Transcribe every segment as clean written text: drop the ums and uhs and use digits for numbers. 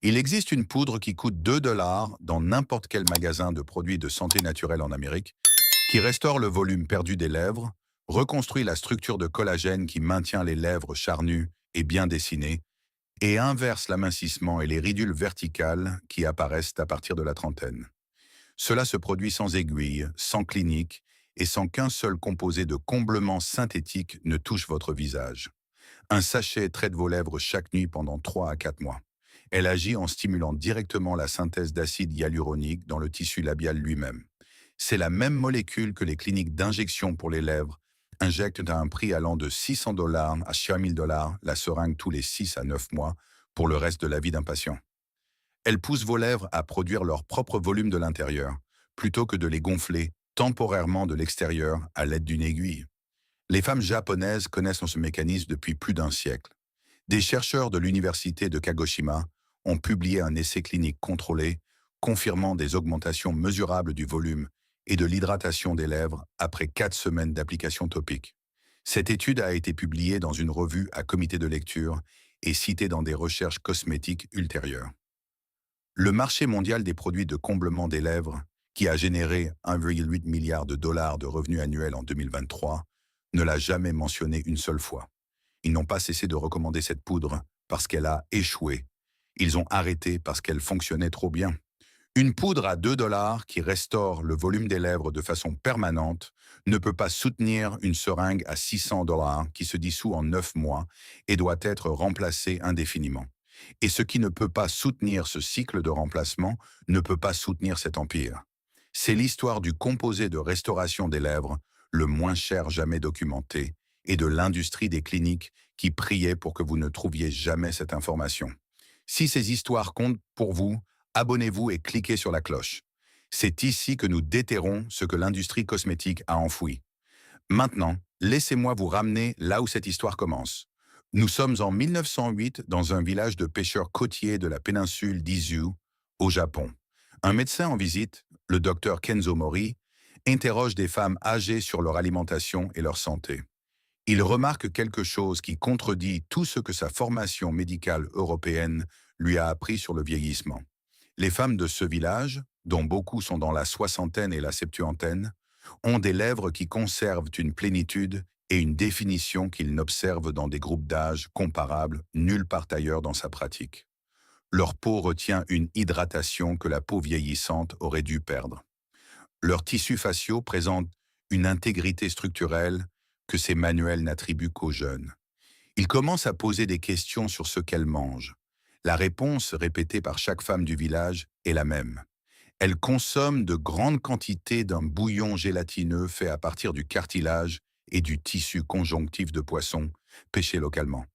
Il existe une poudre qui coûte 2 dollars dans n'importe quel magasin de produits de santé naturelle en Amérique, qui restaure le volume perdu des lèvres, reconstruit la structure de collagène qui maintient les lèvres charnues et bien dessinées, et inverse l'amincissement et les ridules verticales qui apparaissent à partir de la trentaine. Cela se produit sans aiguille, sans clinique et sans qu'un seul composé de comblement synthétique ne touche votre visage. Un sachet traite vos lèvres chaque nuit pendant 3 à 4 mois. Elle agit en stimulant directement la synthèse d'acide hyaluronique dans le tissu labial lui-même. C'est la même molécule que les cliniques d'injection pour les lèvres injectent à un prix allant de 600 dollars à 5000 dollars la seringue tous les 6 à 9 mois pour le reste de la vie d'un patient. Elle pousse vos lèvres à produire leur propre volume de l'intérieur, plutôt que de les gonfler temporairement de l'extérieur à l'aide d'une aiguille. Les femmes japonaises connaissent ce mécanisme depuis plus d'un siècle. Des chercheurs de l'université de Kagoshima ont publié un essai clinique contrôlé confirmant des augmentations mesurables du volume et de l'hydratation des lèvres après 4 semaines d'application topique. Cette étude a été publiée dans une revue à comité de lecture et citée dans des recherches cosmétiques ultérieures. Le marché mondial des produits de comblement des lèvres, qui a généré 1,8 milliard de dollars de revenus annuels en 2023, ne l'a jamais mentionné une seule fois. Ils n'ont pas cessé de recommander cette poudre parce qu'elle a échoué. Ils ont arrêté parce qu'elle fonctionnait trop bien. Une poudre à 2 dollars qui restaure le volume des lèvres de façon permanente ne peut pas soutenir une seringue à 600 dollars qui se dissout en 9 mois et doit être remplacée indéfiniment. Et ce qui ne peut pas soutenir ce cycle de remplacement ne peut pas soutenir cet empire. C'est l'histoire du composé de restauration des lèvres, le moins cher jamais documenté, et de l'industrie des cliniques qui priait pour que vous ne trouviez jamais cette information. Si ces histoires comptent pour vous, abonnez-vous et cliquez sur la cloche. C'est ici que nous déterrons ce que l'industrie cosmétique a enfoui. Maintenant, laissez-moi vous ramener là où cette histoire commence. Nous sommes en 1908 dans un village de pêcheurs côtiers de la péninsule d'Izu, au Japon. Un médecin en visite, le docteur Kenzo Mori, interroge des femmes âgées sur leur alimentation et leur santé. Il remarque quelque chose qui contredit tout ce que sa formation médicale européenne lui a appris sur le vieillissement. Les femmes de ce village, dont beaucoup sont dans la soixantaine et la septuantaine, ont des lèvres qui conservent une plénitude et une définition qu'ils n'observent dans des groupes d'âge comparables nulle part ailleurs dans sa pratique. Leur peau retient une hydratation que la peau vieillissante aurait dû perdre. Leurs tissus faciaux présentent une intégrité structurelle que ces manuels n'attribuent qu'aux jeunes. Ils commencent à poser des questions sur ce qu'elles mangent. La réponse, répétée par chaque femme du village, est la même. Elles consomment de grandes quantités d'un bouillon gélatineux fait à partir du cartilage et du tissu conjonctif de poisson, pêché localement.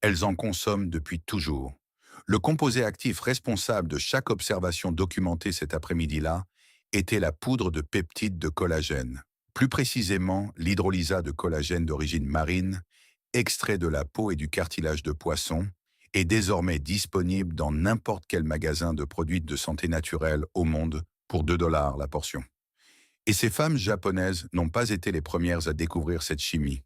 Elles en consomment depuis toujours. Le composé actif responsable de chaque observation documentée cet après-midi-là était la poudre de peptides de collagène, plus précisément l'hydrolysa de collagène d'origine marine, extrait de la peau et du cartilage de poisson, est désormais disponible dans n'importe quel magasin de produits de santé naturelle au monde pour 2 dollars la portion. Et ces femmes japonaises n'ont pas été les premières à découvrir cette chimie.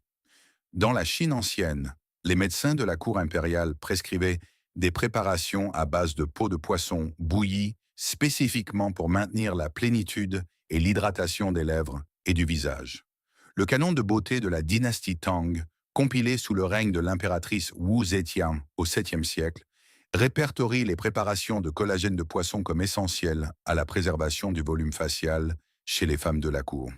Dans la Chine ancienne, les médecins de la cour impériale prescrivaient des préparations à base de peau de poisson bouillie spécifiquement pour maintenir la plénitude et l'hydratation des lèvres et du visage. Le canon de beauté de la dynastie Tang, compilé sous le règne de l'impératrice Wu Zetian au 7e siècle, répertorie les préparations de collagène de poisson comme essentielles à la préservation du volume facial chez les femmes de la cour.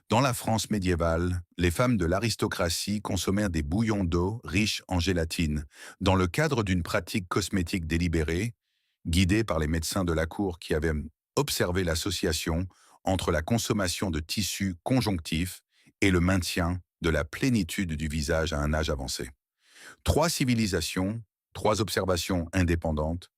Dans la France médiévale, les femmes de l'aristocratie consommèrent des bouillons d'eau riches en gélatine, dans le cadre d'une pratique cosmétique délibérée, guidée par les médecins de la cour qui avaient observé l'association entre la consommation de tissus conjonctifs et le maintien de la plénitude du visage à un âge avancé. 3 civilisations, 3 observations indépendantes,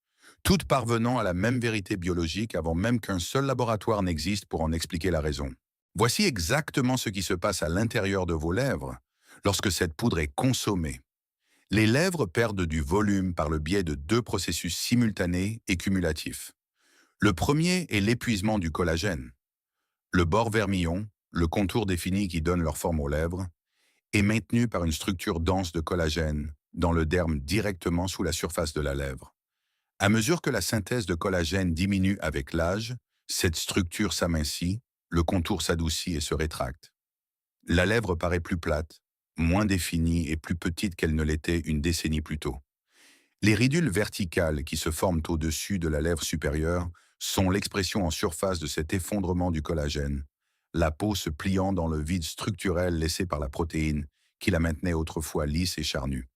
toutes parvenant à la même vérité biologique avant même qu'un seul laboratoire n'existe pour en expliquer la raison. Voici exactement ce qui se passe à l'intérieur de vos lèvres lorsque cette poudre est consommée. Les lèvres perdent du volume par le biais de 2 processus simultanés et cumulatifs. Le premier est l'épuisement du collagène. Le bord vermillon, le contour défini qui donne leur forme aux lèvres, est maintenu par une structure dense de collagène dans le derme directement sous la surface de la lèvre. À mesure que la synthèse de collagène diminue avec l'âge, cette structure s'amincit, le contour s'adoucit et se rétracte. La lèvre paraît plus plate, moins définie et plus petite qu'elle ne l'était une décennie plus tôt. Les ridules verticales qui se forment au-dessus de la lèvre supérieure sont l'expression en surface de cet effondrement du collagène, la peau se pliant dans le vide structurel laissé par la protéine qui la maintenait autrefois lisse et charnue.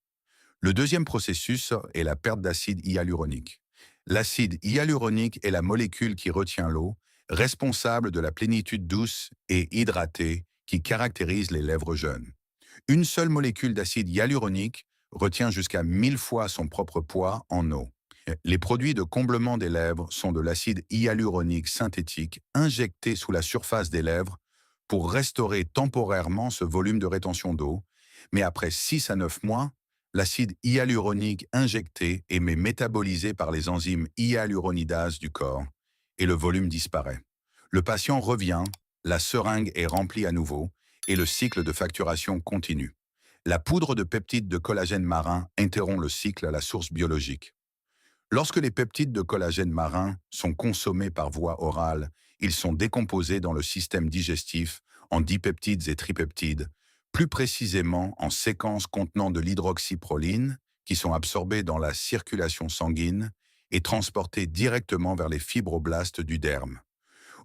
Le deuxième processus est la perte d'acide hyaluronique. L'acide hyaluronique est la molécule qui retient l'eau, responsable de la plénitude douce et hydratée qui caractérise les lèvres jeunes. Une seule molécule d'acide hyaluronique retient jusqu'à 1000 fois son propre poids en eau. Les produits de comblement des lèvres sont de l'acide hyaluronique synthétique injecté sous la surface des lèvres pour restaurer temporairement ce volume de rétention d'eau, mais après 6 à 9 mois, l'acide hyaluronique injecté est métabolisé par les enzymes hyaluronidase du corps et le volume disparaît. Le patient revient, la seringue est remplie à nouveau et le cycle de facturation continue. La poudre de peptides de collagène marin interrompt le cycle à la source biologique. Lorsque les peptides de collagène marin sont consommés par voie orale, ils sont décomposés dans le système digestif en dipeptides et tripeptides, plus précisément en séquences contenant de l'hydroxyproline, qui sont absorbées dans la circulation sanguine et transportées directement vers les fibroblastes du derme.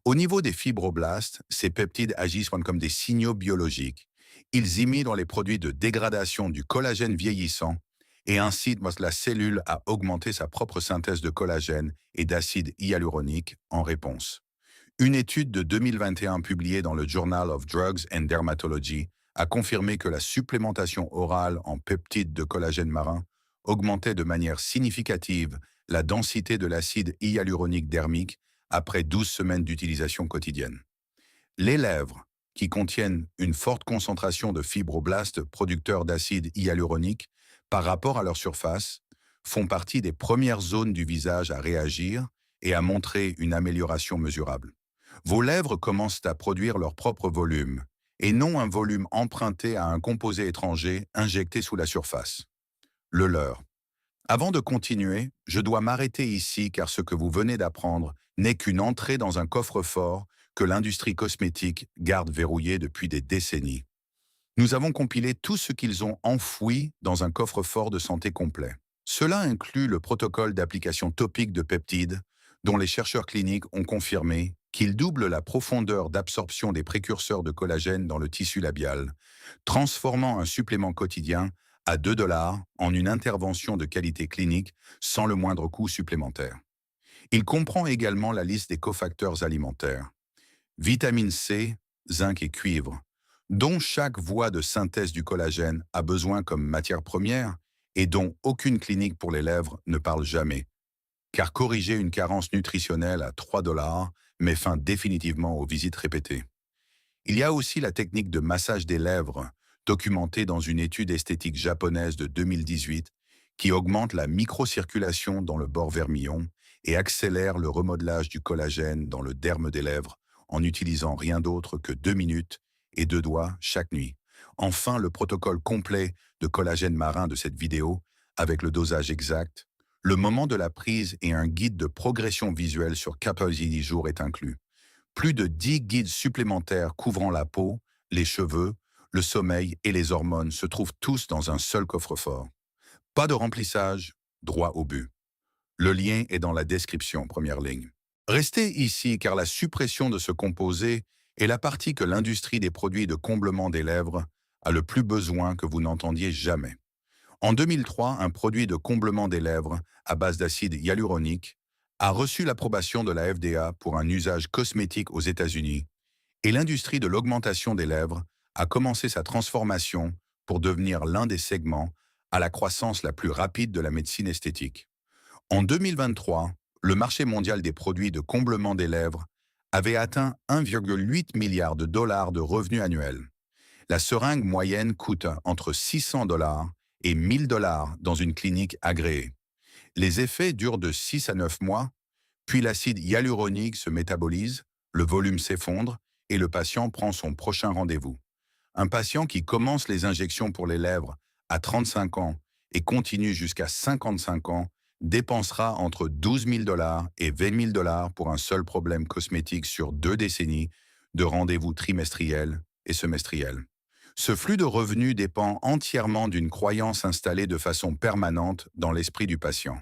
Au niveau des fibroblastes, ces peptides agissent comme des signaux biologiques. Ils imitent les produits de dégradation du collagène vieillissant et incitent la cellule à augmenter sa propre synthèse de collagène et d'acide hyaluronique en réponse. Une étude de 2021 publiée dans le Journal of Drugs and Dermatology a confirmé que la supplémentation orale en peptides de collagène marin augmentait de manière significative la densité de l'acide hyaluronique dermique après 12 semaines d'utilisation quotidienne. Les lèvres, qui contiennent une forte concentration de fibroblastes producteurs d'acide hyaluronique par rapport à leur surface, font partie des premières zones du visage à réagir et à montrer une amélioration mesurable. Vos lèvres commencent à produire leur propre volume, et non un volume emprunté à un composé étranger injecté sous la surface. Le leur. Avant de continuer, je dois m'arrêter ici car ce que vous venez d'apprendre n'est qu'une entrée dans un coffre-fort que l'industrie cosmétique garde verrouillé depuis des décennies. Nous avons compilé tout ce qu'ils ont enfoui dans un coffre-fort de santé complet. Cela inclut le protocole d'application topique de peptides, dont les chercheurs cliniques ont confirmé qu'il double la profondeur d'absorption des précurseurs de collagène dans le tissu labial, transformant un supplément quotidien à 2 dollars en une intervention de qualité clinique sans le moindre coût supplémentaire. Il comprend également la liste des cofacteurs alimentaires. Vitamine C, zinc et cuivre, dont chaque voie de synthèse du collagène a besoin comme matière première et dont aucune clinique pour les lèvres ne parle jamais. Car corriger une carence nutritionnelle à 3 dollars met fin définitivement aux visites répétées. Il y a aussi la technique de massage des lèvres, documentée dans une étude esthétique japonaise de 2018, qui augmente la microcirculation dans le bord vermillon et accélère le remodelage du collagène dans le derme des lèvres en n'utilisant rien d'autre que 2 minutes et 2 doigts chaque nuit. Enfin, le protocole complet de collagène marin de cette vidéo, avec le dosage exact, le moment de la prise et un guide de progression visuelle sur 14 jours est inclus. Plus de 10 guides supplémentaires couvrant la peau, les cheveux, le sommeil et les hormones se trouvent tous dans un seul coffre-fort. Pas de remplissage, droit au but. Le lien est dans la description, première ligne. Restez ici car la suppression de ce composé est la partie que l'industrie des produits de comblement des lèvres a le plus besoin que vous n'entendiez jamais. En 2003, un produit de comblement des lèvres à base d'acide hyaluronique a reçu l'approbation de la FDA pour un usage cosmétique aux États-Unis et l'industrie de l'augmentation des lèvres a commencé sa transformation pour devenir l'un des segments à la croissance la plus rapide de la médecine esthétique. En 2023, le marché mondial des produits de comblement des lèvres avait atteint 1,8 milliard de dollars de revenus annuels. La seringue moyenne coûte entre 600 dollars et 1000 dollars dans une clinique agréée. Les effets durent de 6 à 9 mois, puis l'acide hyaluronique se métabolise, le volume s'effondre et le patient prend son prochain rendez-vous. Un patient qui commence les injections pour les lèvres à 35 ans et continue jusqu'à 55 ans dépensera entre 12 000 $ et 20 000 $ pour un seul problème cosmétique sur 2 décennies de rendez-vous trimestriels et semestriels. Ce flux de revenus dépend entièrement d'une croyance installée de façon permanente dans l'esprit du patient,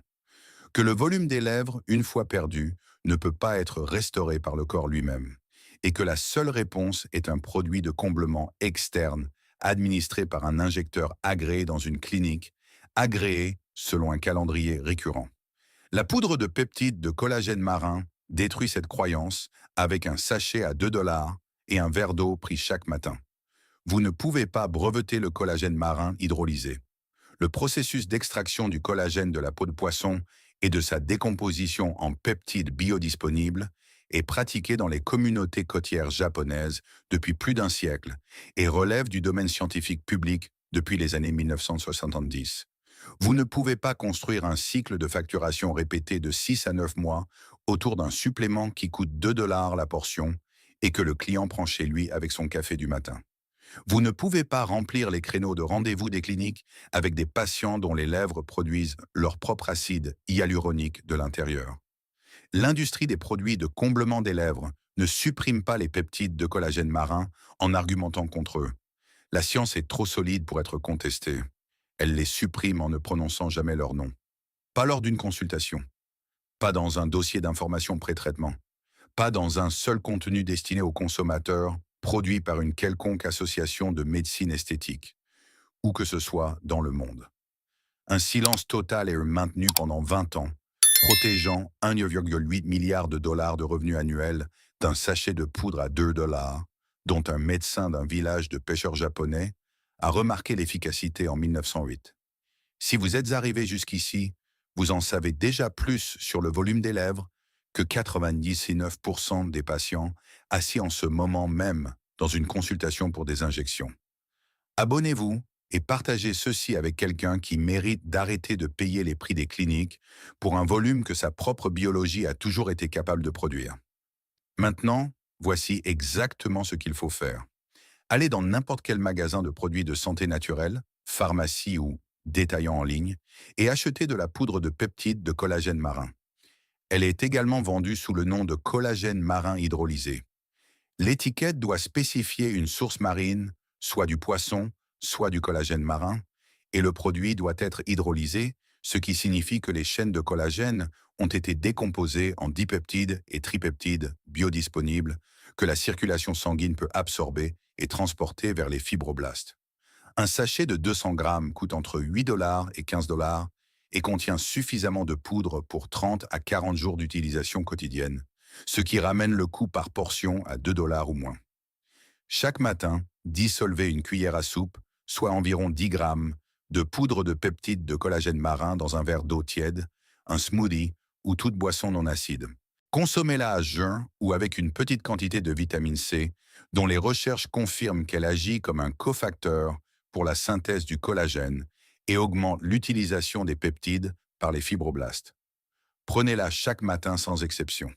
que le volume des lèvres, une fois perdu, ne peut pas être restauré par le corps lui-même, et que la seule réponse est un produit de comblement externe, administré par un injecteur agréé dans une clinique, agréé selon un calendrier récurrent. La poudre de peptides de collagène marin détruit cette croyance avec un sachet à 2 $ et un verre d'eau pris chaque matin. Vous ne pouvez pas breveter le collagène marin hydrolysé. Le processus d'extraction du collagène de la peau de poisson et de sa décomposition en peptides biodisponibles est pratiqué dans les communautés côtières japonaises depuis plus d'un siècle et relève du domaine scientifique public depuis les années 1970. Vous ne pouvez pas construire un cycle de facturation répété de 6 à 9 mois autour d'un supplément qui coûte 2 $ la portion et que le client prend chez lui avec son café du matin. Vous ne pouvez pas remplir les créneaux de rendez-vous des cliniques avec des patients dont les lèvres produisent leur propre acide hyaluronique de l'intérieur. L'industrie des produits de comblement des lèvres ne supprime pas les peptides de collagène marin en argumentant contre eux. La science est trop solide pour être contestée. Elle les supprime en ne prononçant jamais leur nom. Pas lors d'une consultation, pas dans un dossier d'information pré-traitement, pas dans un seul contenu destiné aux consommateurs produit par une quelconque association de médecine esthétique, où que ce soit dans le monde. Un silence total est maintenu pendant 20 ans, protégeant 1,8 milliard de dollars de revenus annuels d'un sachet de poudre à 2 $, dont un médecin d'un village de pêcheurs japonais a remarqué l'efficacité en 1908. Si vous êtes arrivé jusqu'ici, vous en savez déjà plus sur le volume des lèvres que 99% des patients assis en ce moment même dans une consultation pour des injections. Abonnez-vous et partagez ceci avec quelqu'un qui mérite d'arrêter de payer les prix des cliniques pour un volume que sa propre biologie a toujours été capable de produire. Maintenant, voici exactement ce qu'il faut faire. Allez dans n'importe quel magasin de produits de santé naturelle, pharmacie ou détaillant en ligne, et achetez de la poudre de peptides de collagène marin. Elle est également vendue sous le nom de collagène marin hydrolysé. L'étiquette doit spécifier une source marine, soit du poisson, soit du collagène marin, et le produit doit être hydrolysé, ce qui signifie que les chaînes de collagène ont été décomposées en dipeptides et tripeptides biodisponibles que la circulation sanguine peut absorber et transporter vers les fibroblastes. Un sachet de 200 grammes coûte entre 8 $ et 15 $ et contient suffisamment de poudre pour 30 à 40 jours d'utilisation quotidienne, ce qui ramène le coût par portion à 2 $ ou moins. Chaque matin, dissolvez une cuillère à soupe, soit environ 10 grammes, de poudre de peptides de collagène marin dans un verre d'eau tiède, un smoothie ou toute boisson non acide. Consommez-la à jeun ou avec une petite quantité de vitamine C, dont les recherches confirment qu'elle agit comme un cofacteur pour la synthèse du collagène et augmente l'utilisation des peptides par les fibroblastes. Prenez-la chaque matin sans exception.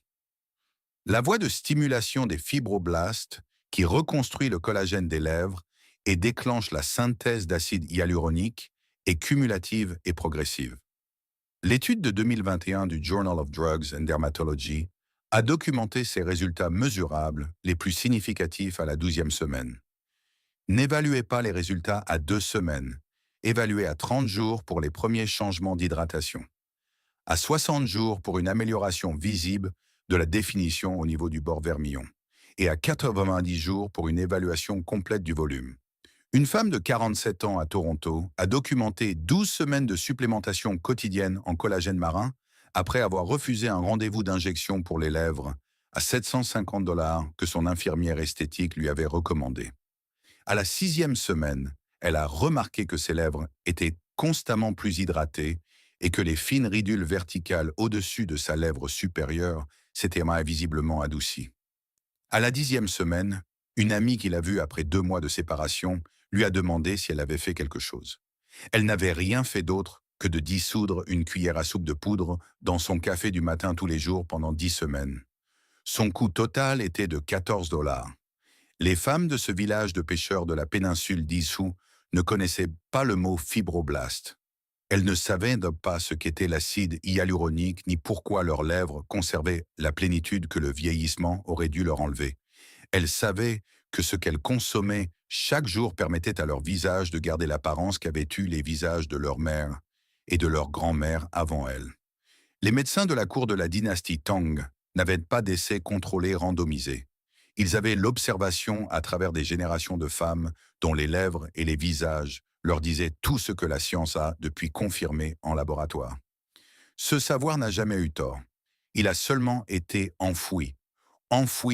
La voie de stimulation des fibroblastes qui reconstruit le collagène des lèvres et déclenche la synthèse d'acide hyaluronique est cumulative et progressive. L'étude de 2021 du Journal of Drugs and Dermatology a documenté ces résultats mesurables les plus significatifs à la 12e semaine. N'évaluez pas les résultats à 2 semaines, évaluez à 30 jours pour les premiers changements d'hydratation, à 60 jours pour une amélioration visible de la définition au niveau du bord vermillon, et à 90 jours pour une évaluation complète du volume. Une femme de 47 ans à Toronto a documenté 12 semaines de supplémentation quotidienne en collagène marin après avoir refusé un rendez-vous d'injection pour les lèvres à 750 $ que son infirmière esthétique lui avait recommandé. À la 6e semaine, elle a remarqué que ses lèvres étaient constamment plus hydratées et que les fines ridules verticales au-dessus de sa lèvre supérieure s'étaient visiblement adoucies. À la 10e semaine, une amie qu'il a vue après 2 mois de séparation lui a demandé si elle avait fait quelque chose. Elle n'avait rien fait d'autre que de dissoudre une cuillère à soupe de poudre dans son café du matin tous les jours pendant 10 semaines. Son coût total était de 14 $. Les femmes de ce village de pêcheurs de la péninsule d'Izu ne connaissaient pas le mot fibroblaste. Elles ne savaient donc pas ce qu'était l'acide hyaluronique ni pourquoi leurs lèvres conservaient la plénitude que le vieillissement aurait dû leur enlever. Elles savaient que ce qu'elles consommaient chaque jour permettait à leur visage de garder l'apparence qu'avaient eu les visages de leur mère et de leur grand-mère avant elles. Les médecins de la cour de la dynastie Tang n'avaient pas d'essais contrôlés randomisés. Ils avaient l'observation à travers des générations de femmes dont les lèvres et les visages leur disaient tout ce que la science a depuis confirmé en laboratoire. Ce savoir n'a jamais eu tort. Il a seulement été enfoui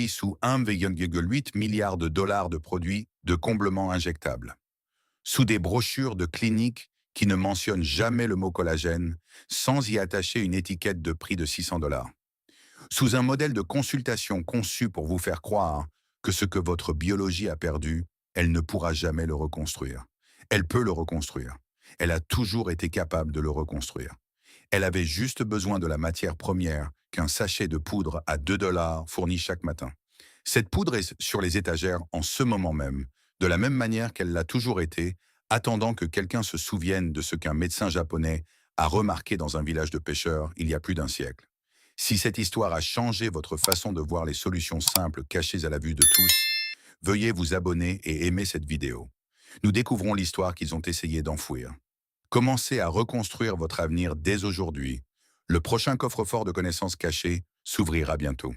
sous 1,8 milliard de dollars de produits de comblement injectables, sous des brochures de cliniques qui ne mentionnent jamais le mot collagène, sans y attacher une étiquette de prix de 600 dollars, sous un modèle de consultation conçu pour vous faire croire que ce que votre biologie a perdu, elle ne pourra jamais le reconstruire. Elle peut le reconstruire. Elle a toujours été capable de le reconstruire. Elle avait juste besoin de la matière première qu'un sachet de poudre à 2 dollars fournit chaque matin. Cette poudre est sur les étagères en ce moment même, de la même manière qu'elle l'a toujours été, attendant que quelqu'un se souvienne de ce qu'un médecin japonais a remarqué dans un village de pêcheurs il y a plus d'un siècle. Si cette histoire a changé votre façon de voir les solutions simples cachées à la vue de tous, veuillez vous abonner et aimer cette vidéo. Nous découvrons l'histoire qu'ils ont essayé d'enfouir. Commencez à reconstruire votre avenir dès aujourd'hui. Le prochain coffre-fort de connaissances cachées s'ouvrira bientôt.